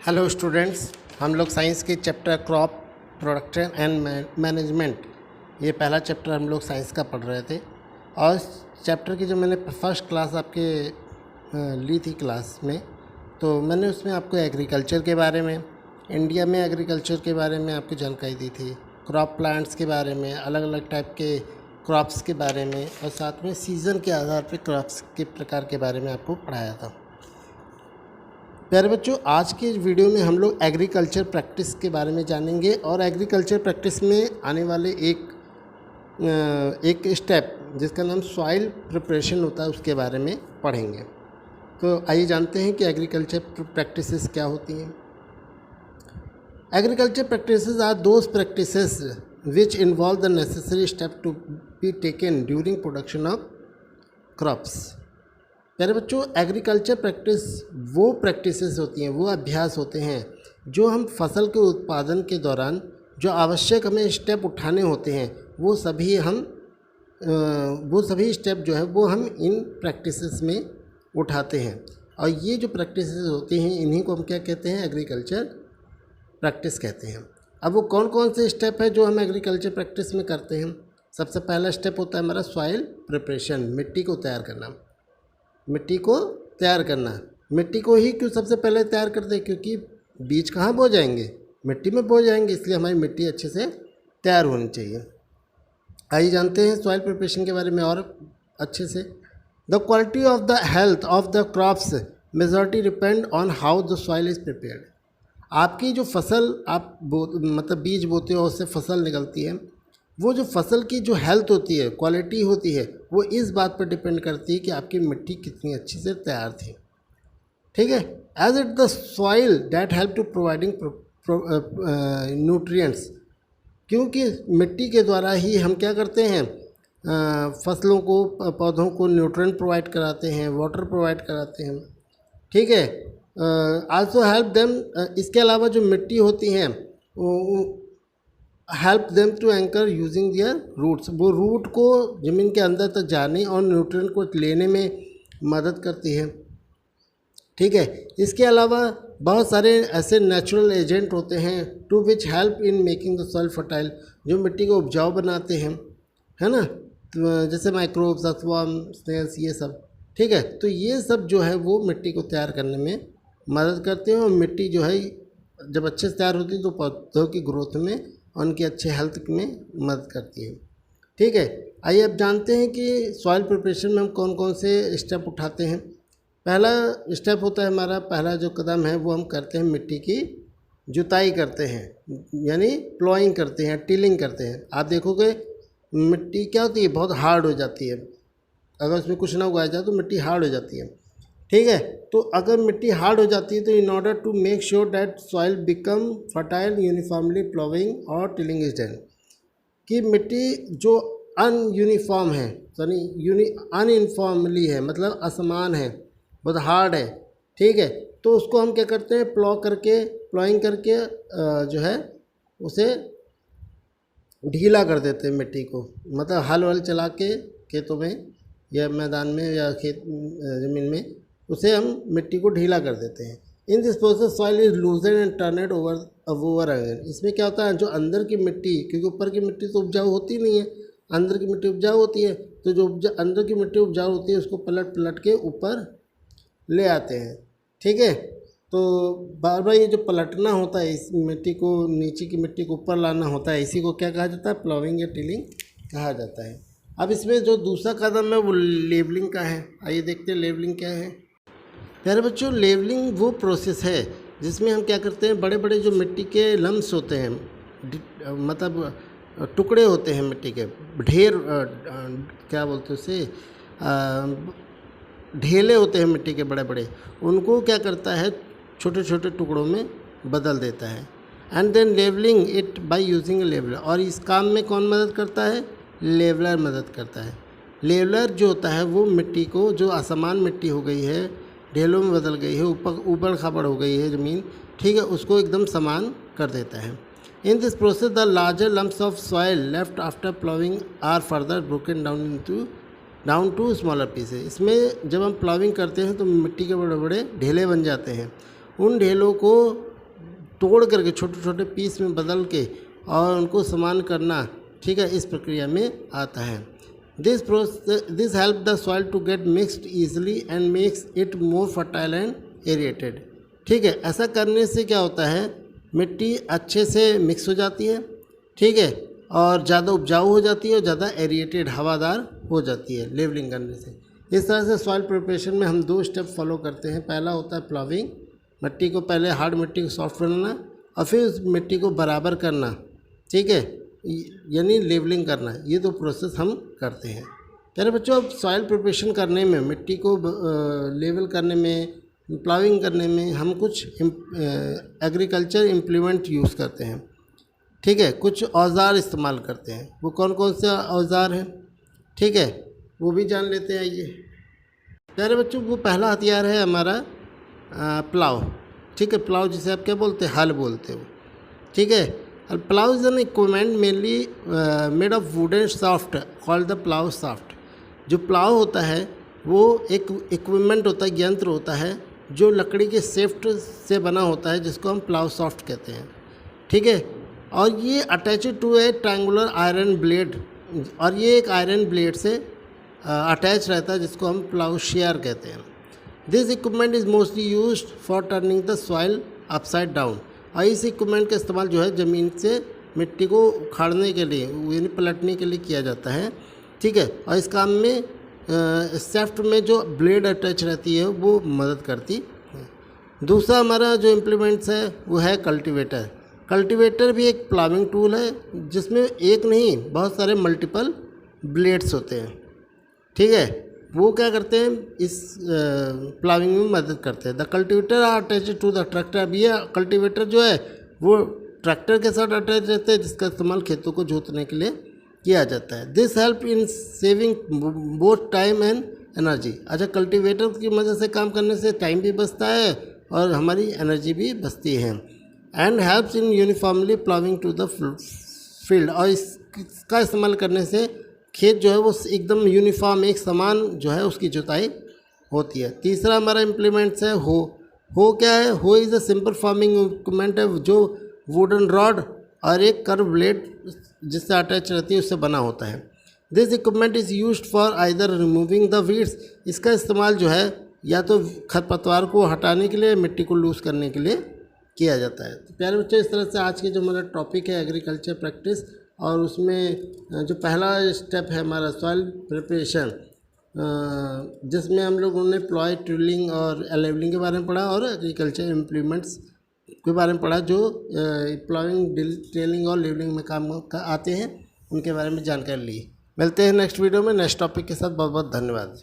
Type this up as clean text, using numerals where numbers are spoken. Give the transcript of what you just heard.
Hello students, हम लोग science के chapter crop production and management, ये पहला चैप्टर हम लोग साइंस का पढ़ रहे थे। और इस चैप्टर की जो मैंने फर्स्ट क्लास आपके ली थी क्लास में, तो मैंने उसमें आपको एग्रीकल्चर के बारे में, इंडिया में एग्रीकल्चर के बारे में आपको जानकारी दी थी, क्रॉप प्लांट्स के बारे में, अलग अलग टाइप के क्रॉप्स के बारे में, और साथ में सीज़न के आधार पर क्रॉप्स के प्रकार के बारे में आपको पढ़ाया था। प्यारे बच्चों, आज के वीडियो में हम लोग एग्रीकल्चर प्रैक्टिस के बारे में जानेंगे और एग्रीकल्चर प्रैक्टिस में आने वाले एक स्टेप जिसका नाम सॉइल प्रिपरेशन होता है उसके बारे में पढ़ेंगे। तो आइए जानते हैं कि एग्रीकल्चर प्रैक्टिसेस क्या होती हैं। Agriculture practices are those practices which involve the necessary step to be taken during production of crops. प्यारे बच्चों, एग्रीकल्चर प्रैक्टिस वो प्रैक्टिसेस होती हैं, वो अभ्यास होते हैं जो हम फसल के उत्पादन के दौरान जो आवश्यक हमें स्टेप उठाने होते हैं वो सभी स्टेप जो है वो हम इन प्रैक्टिसेस में उठाते हैं। और ये जो प्रैक्टिसेस होती हैं इन्हीं को हम क्या कहते हैं, एग्रीकल्चर प्रैक्टिस कहते हैं। अब वो कौन कौन से स्टेप है जो हम एग्रीकल्चर प्रैक्टिस में करते हैं। सबसे पहला स्टेप होता है हमारा सॉइल प्रिपरेशन, मिट्टी को तैयार करना। मिट्टी को तैयार करना, मिट्टी को ही क्यों सबसे पहले तैयार कर दे, क्योंकि बीज कहाँ बो जाएंगे, मिट्टी में बो जाएंगे, इसलिए हमारी मिट्टी अच्छे से तैयार होनी चाहिए। आइए जानते हैं सॉइल प्रिपरेशन के बारे में और अच्छे से। The quality of the health of the crops majority depend on how the soil is prepared. आपकी जो फसल आप मतलब बीज बोते हो, उससे फसल निकलती है, वो जो फसल की जो हेल्थ होती है, क्वालिटी होती है, वो इस बात पर डिपेंड करती है कि आपकी मिट्टी कितनी अच्छी से तैयार थी। ठीक है, as it the soil that help to providing nutrients, क्योंकि मिट्टी के द्वारा ही हम क्या करते हैं, फसलों को, पौधों को न्यूट्रिएंट प्रोवाइड कराते हैं, वाटर प्रोवाइड कराते हैं। ठीक है, आल्सो हेल्प देम, इसके अलावा जो मिट्टी होती हैं help them to anchor using their roots, वो रूट को ज़मीन के अंदर तक जाने और न्यूट्रिएंट को लेने में मदद करती है। ठीक है, इसके अलावा बहुत सारे ऐसे नेचुरल एजेंट होते हैं to which help in making the soil fertile, जो मिट्टी को उपजाऊ बनाते हैं, है ना, तो जैसे माइक्रोब्स, अर्थवर्म, स्नेल्स, ये सब। ठीक है, तो ये सब जो है वो मिट्टी को तैयार करने में मदद करते हैं। और मिट्टी जो है जब अच्छे से तैयार होती है तो पौधों की ग्रोथ में, उनकी अच्छे हेल्थ में मदद करती है। ठीक है, आइए अब जानते हैं कि सॉइल प्रिपरेशन में हम कौन कौन से स्टेप उठाते हैं। पहला स्टेप होता है हमारा, पहला जो कदम है वो हम करते हैं, मिट्टी की जुताई करते हैं, यानी प्लॉइंग करते हैं, टिलिंग करते हैं। आप देखोगे मिट्टी क्या होती है, बहुत हार्ड हो जाती है, अगर उसमें कुछ ना उगाया जाए तो मिट्टी हार्ड हो जाती है। ठीक है, तो अगर मिट्टी हार्ड हो जाती है तो in order to make sure that soil become fertile uniformly ploughing और टिलिंग इज डन, कि मिट्टी जो अनयूनिफॉर्म है, यानी अनइनफॉर्मली है, मतलब असमान है, बहुत हार्ड है। ठीक है, तो उसको हम क्या करते हैं, प्लॉइंग करके जो है उसे ढीला कर देते हैं मिट्टी को, मतलब हल वल चला के खेतों में या मैदान में या खेत ज़मीन में उसे हम मिट्टी को ढीला कर देते हैं। In this process soil is loosen and turned over again. इसमें क्या होता है, जो अंदर की मिट्टी, क्योंकि ऊपर की मिट्टी तो उपजाऊ होती नहीं है, अंदर की मिट्टी उपजाऊ होती है, तो जो अंदर की मिट्टी उपजाऊ होती है उसको पलट के ऊपर ले आते हैं। ठीक है, तो बार बार ये जो पलटना होता है, इस मिट्टी को, नीचे की मिट्टी को ऊपर लाना होता है, इसी को क्या कहा जाता है, प्लॉविंग या टिलिंग कहा जाता है। अब इसमें जो दूसरा कदम है वो लेवलिंग का है। आइए देखते हैं लेवलिंग क्या है। प्यारे बच्चों, लेवलिंग वो प्रोसेस है जिसमें हम क्या करते हैं, बड़े बड़े जो मिट्टी के लम्स होते हैं, मतलब टुकड़े होते हैं मिट्टी के, ढेर, क्या बोलते हैं उसे, ढेले होते हैं मिट्टी के बड़े बड़े, उनको क्या करता है, छोटे छोटे टुकड़ों में बदल देता है। And then levelling it by using leveller, और इस काम में कौन मदद करता है, लेवलर मदद करता है। लेवलर जो होता है वो मिट्टी को, जो असमान मिट्टी हो गई है, ढेलों में बदल गई है, ऊबड़ खाबड़ हो गई है ज़मीन, ठीक है, उसको एकदम समान कर देता है। In this process the larger lumps of soil left after ploughing are further broken down to smaller pieces. इसमें जब हम प्लॉविंग करते हैं तो मिट्टी के बड़े बड़े ढेले बन जाते हैं, उन ढेलों को तोड़ करके छोटे छोटे पीस में बदल के और उनको समान करना, ठीक है, इस प्रक्रिया में आता है। This help the soil to get mixed easily and makes it more fertile and aerated. ठीक है, ऐसा करने से क्या होता है, मिट्टी अच्छे से मिक्स हो जाती है, ठीक है, और ज़्यादा उपजाऊ हो जाती है और ज़्यादा एरिएटेड हवादार हो जाती है लेवलिंग करने से। इस तरह से सॉइल प्रिपरेशन में हम 2 स्टेप फॉलो करते हैं। पहला होता है प्लाविंग, मिट्टी को पहले हार्ड मिट्टी को सॉफ्ट बनाना और फिर उस मिट्टी को बराबर करना, ठीक है, यानी लेवलिंग करना। ये 2 प्रोसेस हम करते हैं। प्यारे बच्चों, अब सॉइल प्रिपरेशन करने में, मिट्टी को लेवल करने में, प्लाविंग करने में हम कुछ एग्रीकल्चर इम्प्लीमेंट यूज़ करते हैं, ठीक है, कुछ औज़ार इस्तेमाल करते हैं। वो कौन कौन से औज़ार हैं, ठीक है, वो भी जान लेते हैं। ये प्यारे बच्चों, वो पहला हथियार है हमारा प्लाव, ठीक है, प्लाव जिसे आप क्या बोलते हैं, हल बोलते हो, ठीक है। Plough is an equipment mainly made of would and soft called the plough soft. जो प्लाव होता है वो एक इक्विपमेंट होता है, यंत्र होता है जो लकड़ी के सेफ्ट से बना होता है, जिसको हम प्लाव सॉफ्ट कहते हैं, ठीक है। और ये attached to a triangular iron blade, और ये एक आयरन ब्लेड से अटैच रहता है, जिसको हम प्लाव शेयर कहते हैं। This equipment is mostly used for turning the soil upside down. और इस इक्विपमेंट का इस्तेमाल जो है ज़मीन से मिट्टी को उखाड़ने के लिए, यानी पलटने के लिए किया जाता है, ठीक है। और इस काम में शेफ्ट में जो ब्लेड अटैच रहती है वो मदद करती है। दूसरा हमारा जो इम्प्लीमेंट्स है वो है कल्टीवेटर। कल्टीवेटर भी एक प्लाविंग टूल है, जिसमें एक नहीं बहुत सारे मल्टीपल ब्लेड्स होते हैं, ठीक है। वो क्या करते हैं, इस प्लाविंग में मदद करते हैं। The cultivator are attach to the tractor. अब ये कल्टीवेटर जो है वो ट्रैक्टर के साथ अटैच रहते हैं, जिसका इस्तेमाल खेतों को जोतने के लिए किया जाता है। This help in saving both time and energy. अच्छा, कल्टीवेटर की मदद से काम करने से टाइम भी बचता है और हमारी एनर्जी भी बचती है। And helps in uniformly ploughing to the field. और इसका इस्तेमाल करने से खेत जो है वो एकदम यूनिफॉर्म, एक समान जो है उसकी जुताई होती है। तीसरा हमारा इम्प्लीमेंट्स है हो क्या है, हो is a simple farming equipment है, जो वुडन रॉड और एक कर्व ब्लेड जिससे अटैच रहती है उससे बना होता है। This equipment is used for either removing the weeds. इसका इस्तेमाल जो है या तो खरपतवार को हटाने के लिए, मिट्टी को लूज़ करने के लिए किया जाता है। तो प्यारे बच्चों, इस तरह से आज के जो हमारा टॉपिक है एग्रीकल्चर प्रैक्टिस, और उसमें जो पहला स्टेप है हमारा सॉइल प्रिपरेशन, जिसमें हम लोगों ने प्लॉय, टिलिंग और लेवलिंग के बारे में पढ़ा, और एग्रीकल्चर इम्प्लीमेंट्स के बारे में पढ़ा जो प्लॉइंग, टिलिंग और लेवलिंग में काम आते हैं, उनके बारे में जानकारी ली। मिलते हैं नेक्स्ट वीडियो में नेक्स्ट टॉपिक के साथ। बहुत बहुत धन्यवाद।